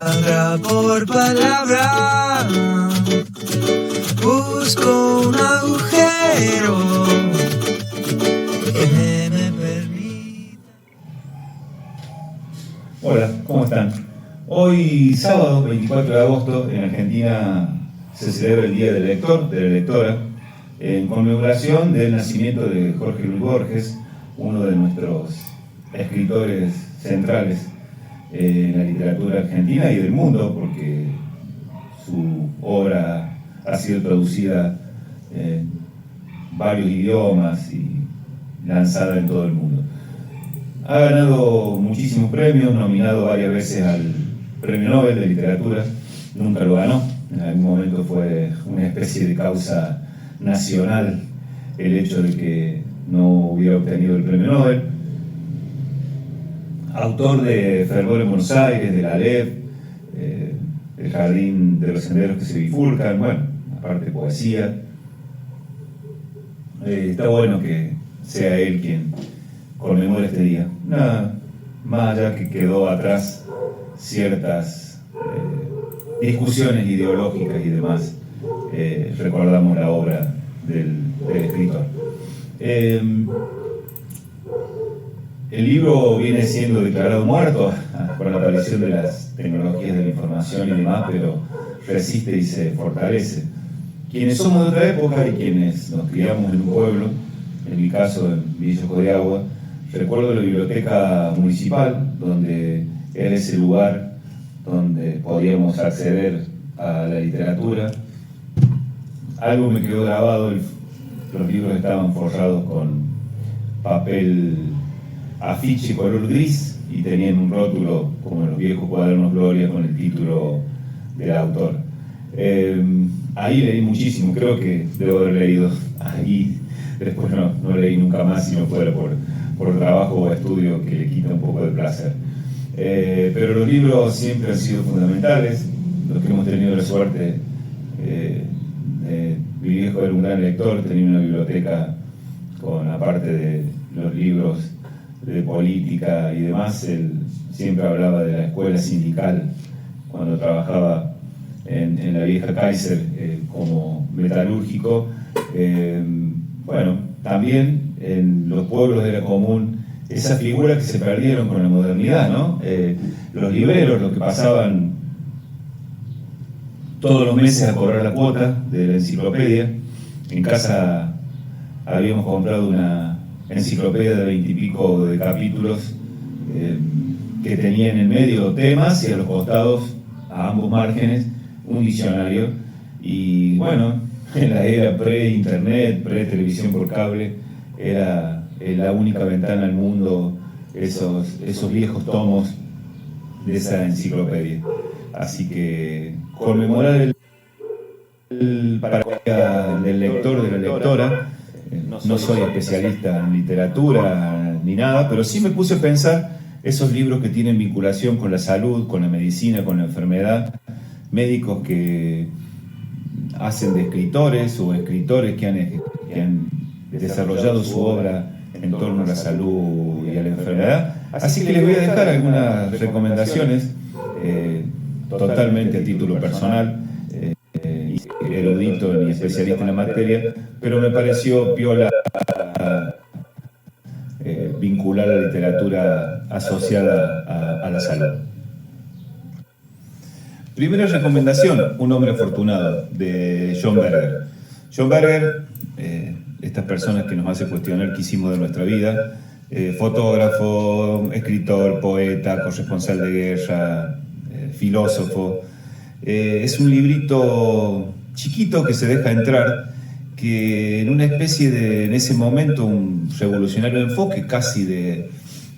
Palabra por palabra, busco un agujero que me permita. Hola, ¿cómo están? Hoy, sábado 24 de agosto, en Argentina se celebra el Día del Lector, de la Lectora, en conmemoración del nacimiento de Jorge Luis Borges, uno de nuestros escritores centrales en la literatura argentina y del mundo, porque su obra ha sido traducida en varios idiomas y lanzada en todo el mundo. Ha ganado muchísimos premios, nominado varias veces al Premio Nobel de Literatura, nunca lo ganó. En algún momento fue una especie de causa nacional el hecho de que no hubiera obtenido el Premio Nobel. Autor de Fervor en Buenos Aires, de la Aleph, El Jardín de los Senderos que se bifurcan, bueno, aparte poesía. Está bueno que sea él quien conmemora este día. Nada más allá que quedó atrás ciertas discusiones ideológicas y demás, recordamos la obra del escritor. El libro viene siendo declarado muerto por la aparición de las tecnologías de la información y demás, pero resiste y se fortalece. Quienes somos de otra época y quienes nos criamos en un pueblo, en mi caso en Villa de Agua, recuerdo la biblioteca municipal, donde era ese lugar donde podíamos acceder a la literatura. Algo me quedó grabado, los libros estaban forrados con papel afiche color gris y tenían un rótulo, como en los viejos cuadernos Gloria, con el título del autor. Ahí leí muchísimo, creo que debo haber leído ahí, después no leí nunca más, si no fuera por trabajo o estudio que le quita un poco de placer. Pero los libros siempre han sido fundamentales. Los que hemos tenido la suerte, mi viejo era un gran lector, tenía una biblioteca con, aparte de los libros de política y demás, él siempre hablaba de la escuela sindical cuando trabajaba en la vieja Kaiser como metalúrgico. Bueno, también en los pueblos de la común, esas figuras que se perdieron con la modernidad, ¿no? Los libreros, los que pasaban todos los meses a cobrar la cuota de la enciclopedia. En casa habíamos comprado una enciclopedia de 20 y pico de capítulos que tenía en el medio temas y a los costados, a ambos márgenes, un diccionario. Y bueno, en la era pre-internet, pre-televisión por cable, era la única ventana al mundo esos viejos tomos de esa enciclopedia. Así que conmemorar el para del lector, de la lectora. No soy especialista en literatura ni nada, pero sí me puse a pensar esos libros que tienen vinculación con la salud, con la medicina, con la enfermedad, médicos que hacen de escritores o escritores que han desarrollado su obra en torno a la salud y a la enfermedad. Así que les voy a dejar algunas recomendaciones totalmente a título personal, erudito ni especialista en la materia, pero me pareció piola vincular la literatura asociada a la salud. Primera recomendación, Un hombre afortunado, de John Berger. John Berger, estas personas que nos hace cuestionar qué hicimos de nuestra vida, fotógrafo, escritor, poeta, corresponsal de guerra, filósofo. Es un librito chiquito que se deja entrar, que en una especie de, en ese momento, un revolucionario enfoque casi de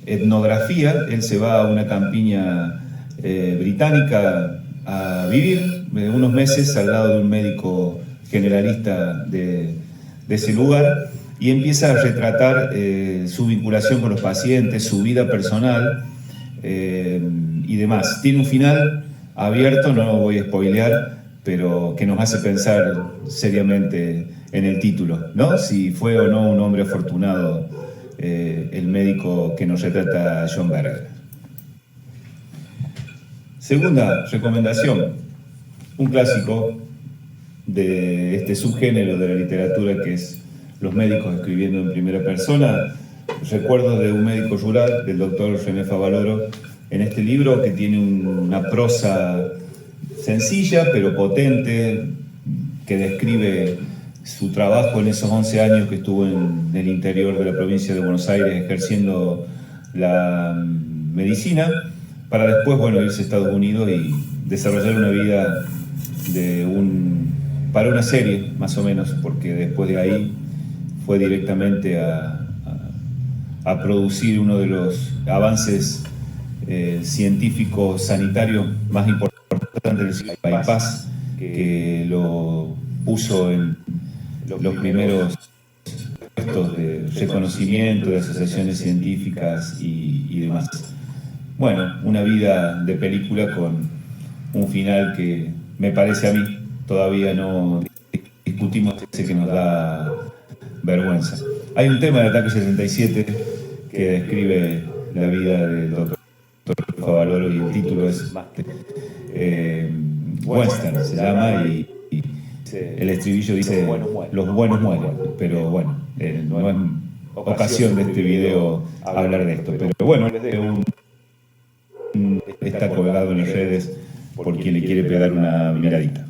etnografía. Él se va a una campiña británica a vivir unos meses al lado de un médico generalista de ese lugar y empieza a retratar su vinculación con los pacientes, su vida personal y demás. Tiene un final abierto, no lo voy a spoilear, pero que nos hace pensar seriamente en el título, ¿no? Si fue o no un hombre afortunado el médico que nos retrata John Berger. Segunda recomendación, un clásico de este subgénero de la literatura que es los médicos escribiendo en primera persona. Recuerdos de un médico rural, del doctor René Favaloro, en este libro que tiene una prosa sencilla pero potente, que describe su trabajo en esos 11 años que estuvo en el interior de la provincia de Buenos Aires ejerciendo la medicina, para después, bueno, irse a Estados Unidos y desarrollar una vida para una serie, más o menos, porque después de ahí fue directamente a producir uno de los avances científicos sanitarios más importantes del siglo, bypass, que lo puso en los primeros puestos de reconocimiento de asociaciones científicas y demás. Bueno, una vida de película con un final que me parece a mí, todavía no discutimos, ese que nos da vergüenza. Hay un tema de Ataque 77 que describe la vida del doctor Favaloro y el título es Western, se llama, y el estribillo dice los buenos mueren, pero bueno, no es ocasión de este video hablar de esto, pero bueno, está colgado en las redes por quien le quiere pegar una miradita.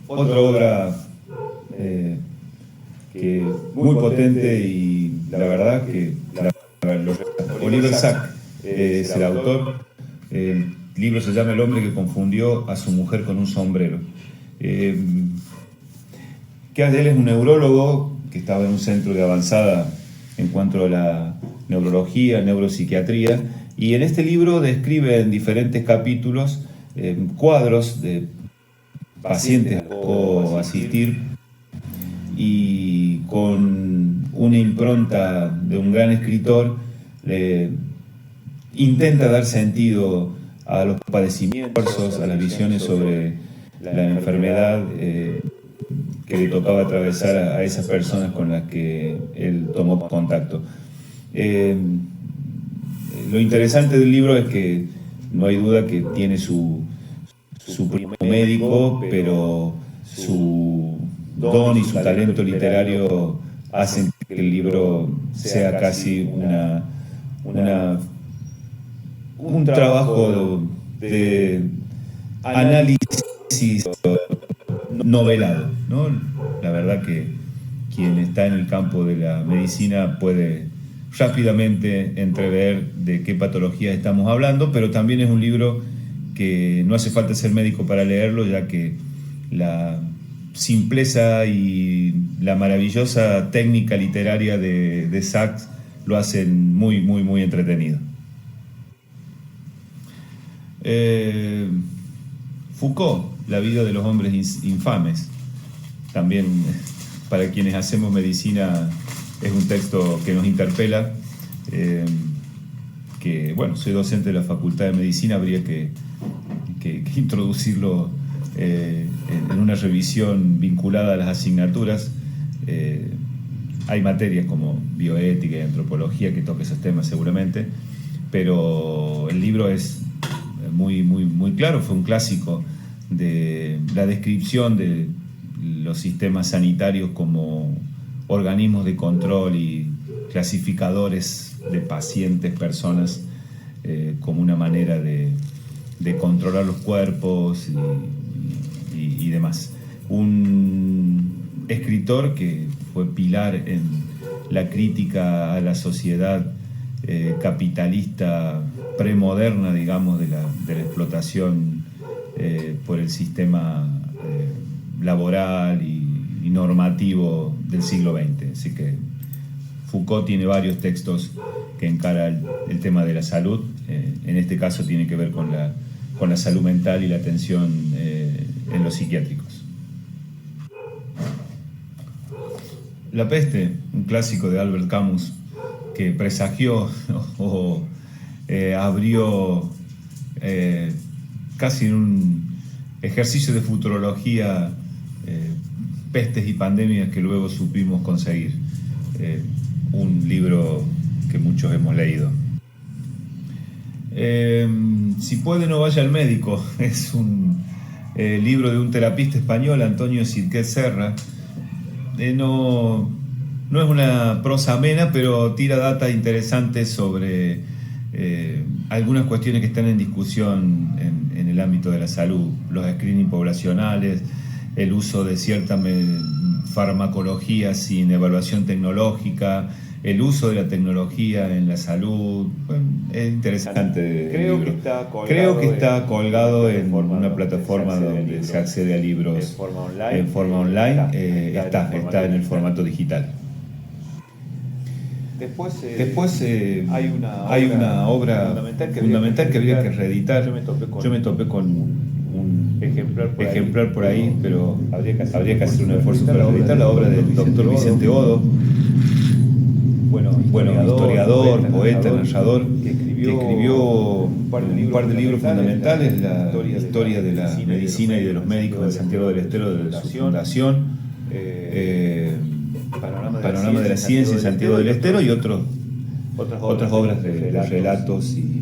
Otra obra que muy potente y la verdad que Oliver Sacks es el autor. El libro se llama El hombre que confundió a su mujer con un sombrero. Que él es un neurólogo que estaba en un centro de avanzada en cuanto a la neurología, neuropsiquiatría, y en este libro describe en diferentes capítulos cuadros de pacientes o asistir, y con una impronta de un gran escritor intenta dar sentido a los padecimientos, a las visiones sobre la enfermedad que le tocaba atravesar a esas personas con las que él tomó contacto. Lo interesante del libro es que no hay duda que tiene su primo médico, pero su don y su talento literario hacen que el libro sea casi un trabajo de análisis novelado, ¿no? La verdad que quien está en el campo de la medicina puede rápidamente entrever de qué patologías estamos hablando, pero también es un libro que no hace falta ser médico para leerlo, ya que la simpleza y la maravillosa técnica literaria de Sacks lo hacen muy, muy, muy entretenido. Foucault, La vida de los hombres infames. También para quienes hacemos medicina es un texto que nos interpela, que bueno, soy docente de la Facultad de Medicina, habría que introducirlo en una revisión vinculada a las asignaturas. Hay materias como bioética y antropología que tocan esos temas seguramente, pero el libro es muy, muy, muy claro, fue un clásico de la descripción de los sistemas sanitarios como organismos de control y clasificadores de pacientes, personas, como una manera de controlar los cuerpos y demás. Un escritor que fue pilar en la crítica a la sociedad capitalista premoderna, digamos, de la explotación por el sistema laboral y normativo del siglo XX. Así que Foucault tiene varios textos que encaran el tema de la salud. En este caso tiene que ver con la salud mental y la atención en los psiquiátricos. La peste, un clásico de Albert Camus, que presagió o abrió casi en un ejercicio de futurología pestes y pandemias que luego supimos conseguir. Un libro que muchos hemos leído. Si puede, no vaya al médico. Es un libro de un terapista español, Antonio Sitquet Serra. No es una prosa amena, pero tira data interesantes sobre algunas cuestiones que están en discusión en el ámbito de la salud. Los screening poblacionales, el uso de cierta farmacología sin evaluación tecnológica, el uso de la tecnología en la salud. Bueno, es interesante. Creo que está colgado en una plataforma donde se accede a libros en forma online. Está en el formato digital. Después hay una obra fundamental que habría que reeditar. Yo me topé con un ejemplar por ahí, pero habría que hacer un esfuerzo para reeditar la obra del doctor Vicente Odo. Bueno, historiador, poeta, narrador, que escribió un par de libros fundamentales, la historia de la medicina y de los médicos de Santiago del Estero, de su fundación, Panorama de la Ciencia en Santiago del Estero, y otras obras de relatos y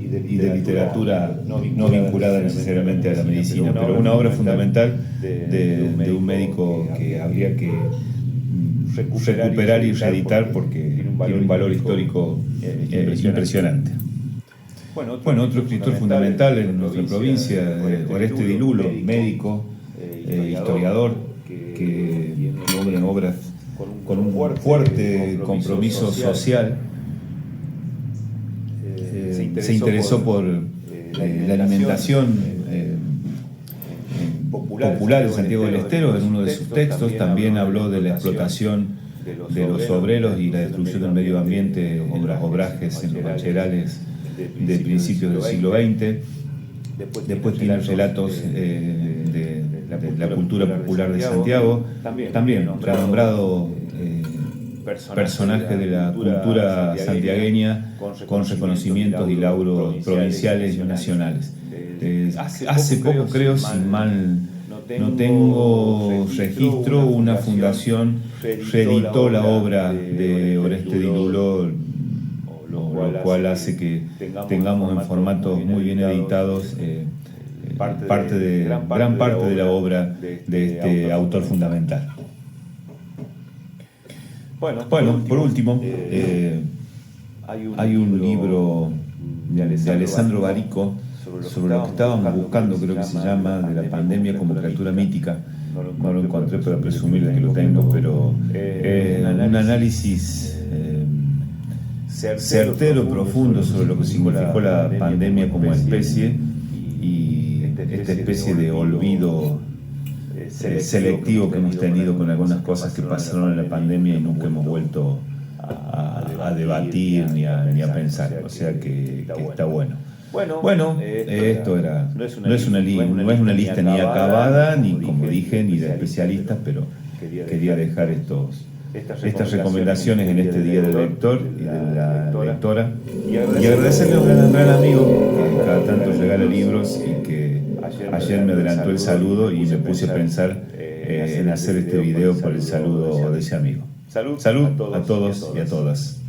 de literatura no vinculada necesariamente a la medicina, pero una obra fundamental de un médico que habría que recuperar y reeditar porque tiene un valor histórico impresionante. Bueno, otro escritor fundamental en nuestra provincia, Oreste Di Lulo, médico, historiador, que tiene obras con un fuerte compromiso social. Se interesó por la alimentación popular en Santiago del Estero en uno de sus textos. También habló de la explotación de los obreros y la destrucción del medio ambiente en los obrajes, en los rancherales de principios del siglo XX. Después tiene relatos de la cultura popular de Santiago. También nombrado personaje de la cultura santiagueña con reconocimientos y lauros provinciales y nacionales. Hace poco, creo, si mal no tengo registro, una fundación reeditó la obra de Oreste Di Lulo, lo cual hace que tengamos en formatos muy bien editados gran parte de la obra de este autor fundamental. Bueno, por último, hay un libro de Alessandro Barico sobre lo que estábamos buscando, creo que se llama De la pandemia como criatura mítica. No lo encontré para presumir de que lo tengo, pero un análisis certero, profundo sobre lo que significó la pandemia como especie y esta especie de olvido selectivo que hemos tenido con algunas cosas que pasaron en la pandemia y nunca hemos vuelto a debatir ni a pensar. O sea que está bueno. Bueno, esto no es una lista ni acabada, ni, como dije, ni de especialistas, pero quería dejar estas recomendaciones en este Día del Lector y de la lectora, y agradecerle a un gran amigo que cada tanto regala libros y que ayer me adelantó el saludo y me puse a pensar en hacer este video por el saludo de ese amigo. Salud a todos y a todas.